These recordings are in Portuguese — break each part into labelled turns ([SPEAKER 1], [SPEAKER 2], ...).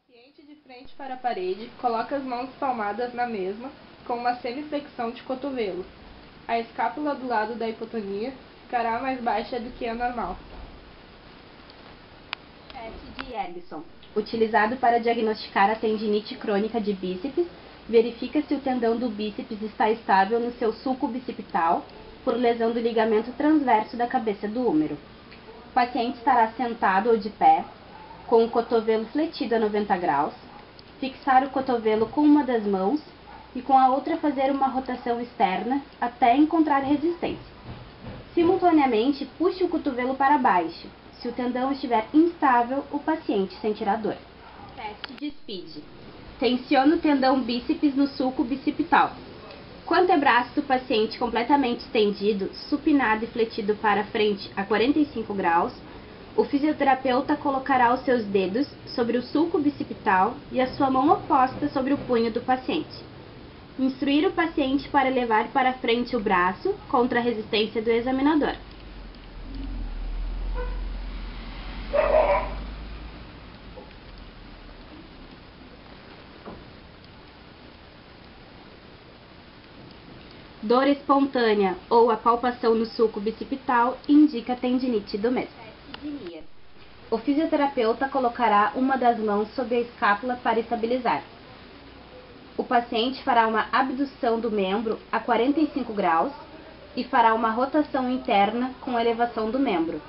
[SPEAKER 1] Paciente de frente para a parede, coloca as mãos palmadas na mesma, com uma semiflexão de cotovelo. A escápula do lado da hipotonia ficará mais baixa do que a normal.
[SPEAKER 2] Teste de Ellison. Utilizado para diagnosticar a tendinite crônica de bíceps, verifica se o tendão do bíceps está estável no seu sulco bicipital por lesão do ligamento transverso da cabeça do húmero. O paciente estará sentado ou de pé, com o cotovelo fletido a 90 graus, fixar o cotovelo com uma das mãos e com a outra fazer uma rotação externa até encontrar resistência. Simultaneamente, puxe o cotovelo para baixo. Se o tendão estiver instável, o paciente sentirá dor. Teste de Speed. Tensiona o tendão bíceps no sulco bicipital. Com o antebraço do paciente completamente estendido, supinado e fletido para frente a 45 graus, o fisioterapeuta colocará os seus dedos sobre o sulco bicipital e a sua mão oposta sobre o punho do paciente. Instruir o paciente para levar para frente o braço contra a resistência do examinador. Dor espontânea ou a palpação no sulco bicipital indica tendinite do mesmo. Teste de Nier. O fisioterapeuta colocará uma das mãos sobre a escápula para estabilizar. O paciente fará uma abdução do membro a 45 graus e fará uma rotação interna com elevação do membro.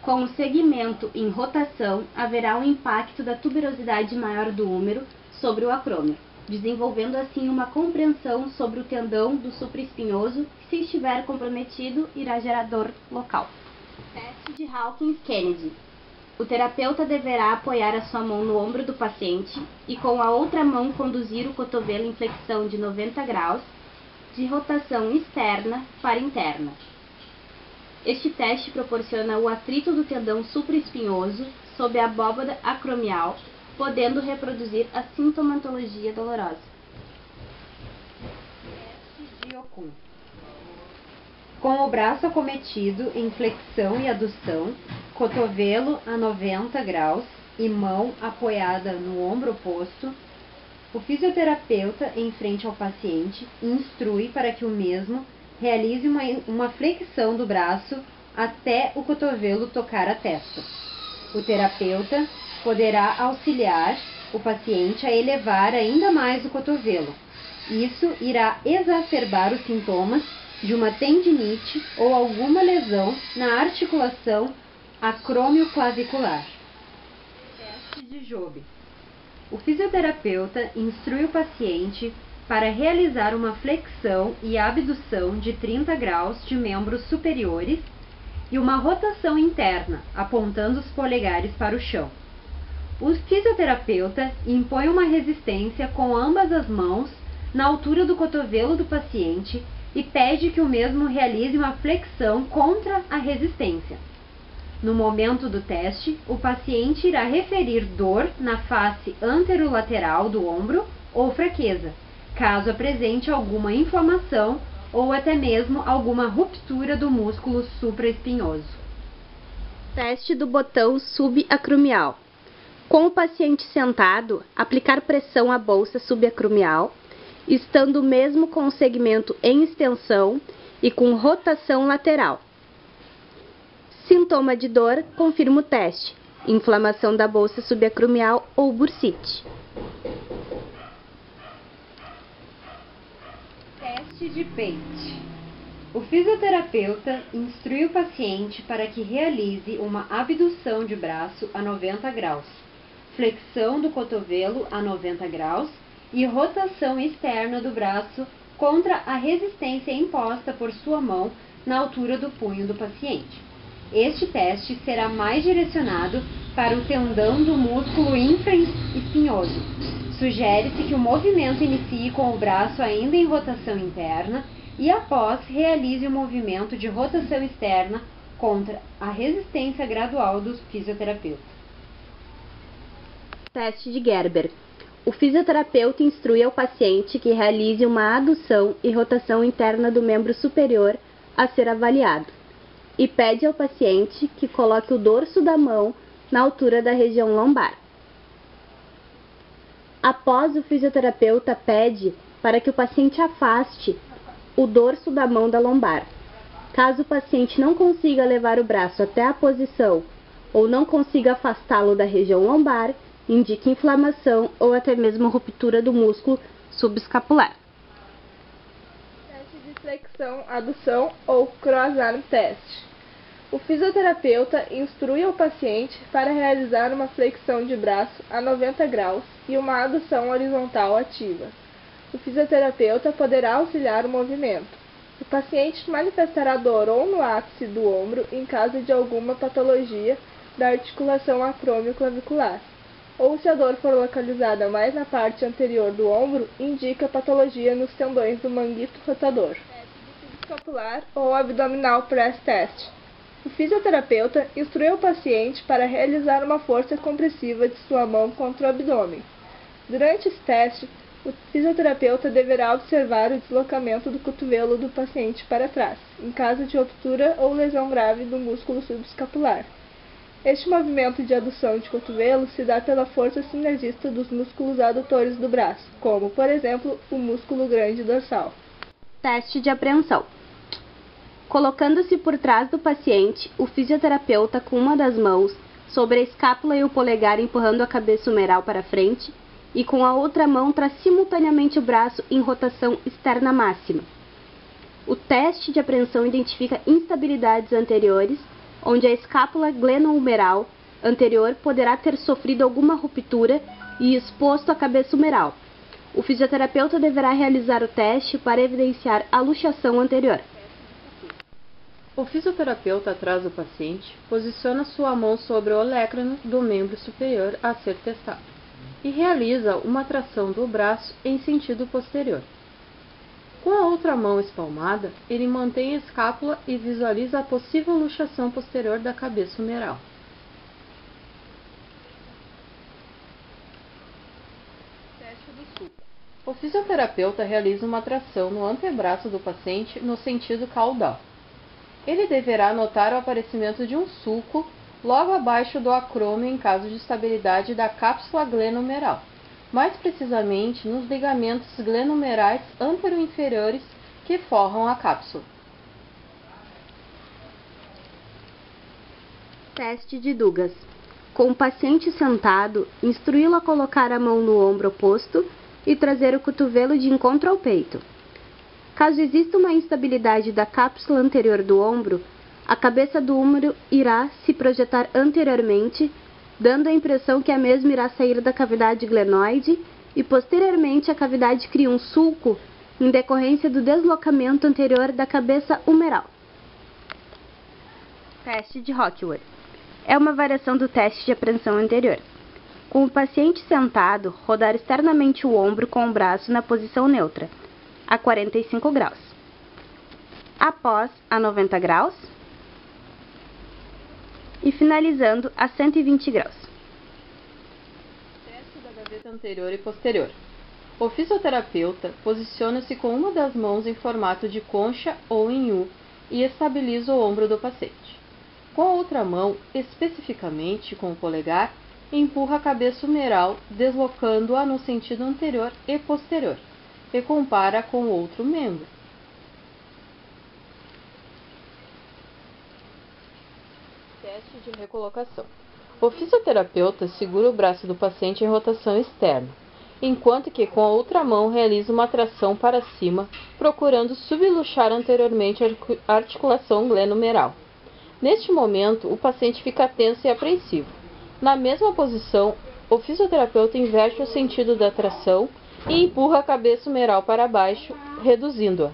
[SPEAKER 2] Com o segmento em rotação, haverá um impacto da tuberosidade maior do húmero sobre o acrômio, desenvolvendo assim uma compreensão sobre o tendão do supraespinhoso que, se estiver comprometido, irá gerar dor local. Teste de Hawkins-Kennedy. O terapeuta deverá apoiar a sua mão no ombro do paciente e com a outra mão conduzir o cotovelo em flexão de 90 graus, de rotação externa para interna. Este teste proporciona o atrito do tendão supraespinhoso sob a abóbada acromial, podendo reproduzir a sintomatologia dolorosa.
[SPEAKER 3] Teste de Okun. Com o braço acometido em flexão e adução, cotovelo a 90 graus e mão apoiada no ombro oposto, o fisioterapeuta, em frente ao paciente, instrui para que o mesmo realize uma flexão do braço até o cotovelo tocar a testa. O terapeuta poderá auxiliar o paciente a elevar ainda mais o cotovelo. Isso irá exacerbar os sintomas de uma tendinite ou alguma lesão na articulação acromioclavicular. Teste de Jobe. O fisioterapeuta instrui o paciente para realizar uma flexão e abdução de 30 graus de membros superiores e uma rotação interna, apontando os polegares para o chão. O fisioterapeuta impõe uma resistência com ambas as mãos na altura do cotovelo do paciente e pede que o mesmo realize uma flexão contra a resistência. No momento do teste, o paciente irá referir dor na face anterolateral do ombro ou fraqueza, caso apresente alguma inflamação ou até mesmo alguma ruptura do músculo supraespinhoso.
[SPEAKER 2] Teste do botão subacromial. Com o paciente sentado, aplicar pressão à bolsa subacromial, estando mesmo com o segmento em extensão e com rotação lateral. Sintoma de dor, confirma o teste: inflamação da bolsa subacromial ou bursite.
[SPEAKER 3] Teste de Pate. O fisioterapeuta instrui o paciente para que realize uma abdução de braço a 90 graus, flexão do cotovelo a 90 graus e rotação externa do braço contra a resistência imposta por sua mão na altura do punho do paciente. Este teste será mais direcionado para o tendão do músculo infraespinhoso. Sugere-se que o movimento inicie com o braço ainda em rotação interna e, após, realize o movimento de rotação externa contra a resistência gradual do fisioterapeuta.
[SPEAKER 2] Teste de Gerber. O fisioterapeuta instrui ao paciente que realize uma adução e rotação interna do membro superior a ser avaliado e pede ao paciente que coloque o dorso da mão na altura da região lombar. Após, o fisioterapeuta pede para que o paciente afaste o dorso da mão da lombar. Caso o paciente não consiga levar o braço até a posição ou não consiga afastá-lo da região lombar, indica inflamação ou até mesmo ruptura do músculo subescapular.
[SPEAKER 1] Teste de flexão, adução ou cross-arm test. O fisioterapeuta instrui o paciente para realizar uma flexão de braço a 90 graus e uma adução horizontal ativa. O fisioterapeuta poderá auxiliar o movimento. O paciente manifestará dor ou no ápice do ombro em caso de alguma patologia da articulação acromioclavicular, ou se a dor for localizada mais na parte anterior do ombro, indica patologia nos tendões do manguito rotador. Teste de escapular ou abdominal press test. O fisioterapeuta instrui o paciente para realizar uma força compressiva de sua mão contra o abdômen. Durante esse teste, o fisioterapeuta deverá observar o deslocamento do cotovelo do paciente para trás, em caso de ruptura ou lesão grave do músculo subescapular. Este movimento de adução de cotovelo se dá pela força sinergista dos músculos adutores do braço, como, por exemplo, o músculo grande dorsal.
[SPEAKER 2] Teste de apreensão. Colocando-se por trás do paciente, o fisioterapeuta com uma das mãos sobre a escápula e o polegar empurrando a cabeça humeral para frente e com a outra mão traz simultaneamente o braço em rotação externa máxima. O teste de apreensão identifica instabilidades anteriores, onde a escápula glenohumeral anterior poderá ter sofrido alguma ruptura e exposto a cabeça humeral. O fisioterapeuta deverá realizar o teste para evidenciar a luxação anterior.
[SPEAKER 4] O fisioterapeuta atrás do paciente posiciona sua mão sobre o olecrano do membro superior a ser testado e realiza uma tração do braço em sentido posterior. Com a outra mão espalmada, ele mantém a escápula e visualiza a possível luxação posterior da cabeça humeral.
[SPEAKER 1] Teste do sulco.
[SPEAKER 4] O fisioterapeuta realiza uma tração no antebraço do paciente no sentido caudal. Ele deverá notar o aparecimento de um sulco logo abaixo do acrômio em caso de estabilidade da cápsula glenohumeral, mais precisamente nos ligamentos glenohumerais antero-inferiores que forram a cápsula.
[SPEAKER 2] Teste de Douglas. Com o paciente sentado, instrui-lo a colocar a mão no ombro oposto e trazer o cotovelo de encontro ao peito. Caso exista uma instabilidade da cápsula anterior do ombro, a cabeça do húmero irá se projetar anteriormente, dando a impressão que a mesma irá sair da cavidade glenoide e posteriormente a cavidade cria um sulco em decorrência do deslocamento anterior da cabeça humeral. Teste de Rockwood. É uma variação do teste de apreensão anterior. Com o paciente sentado, rodar externamente o ombro com o braço na posição neutra, a 45 graus. Após, a 90 graus. E finalizando a 120 graus.
[SPEAKER 4] Teste da gaveta anterior e posterior. O fisioterapeuta posiciona-se com uma das mãos em formato de concha ou em U e estabiliza o ombro do paciente. Com a outra mão, especificamente com o polegar, empurra a cabeça humeral, deslocando-a no sentido anterior e posterior, e compara com o outro membro. Teste de recolocação. O fisioterapeuta segura o braço do paciente em rotação externa, enquanto que com a outra mão realiza uma tração para cima, procurando subluxar anteriormente a articulação glenohumeral. Neste momento, o paciente fica tenso e apreensivo. Na mesma posição, o fisioterapeuta inverte o sentido da tração e empurra a cabeça humeral para baixo, reduzindo-a.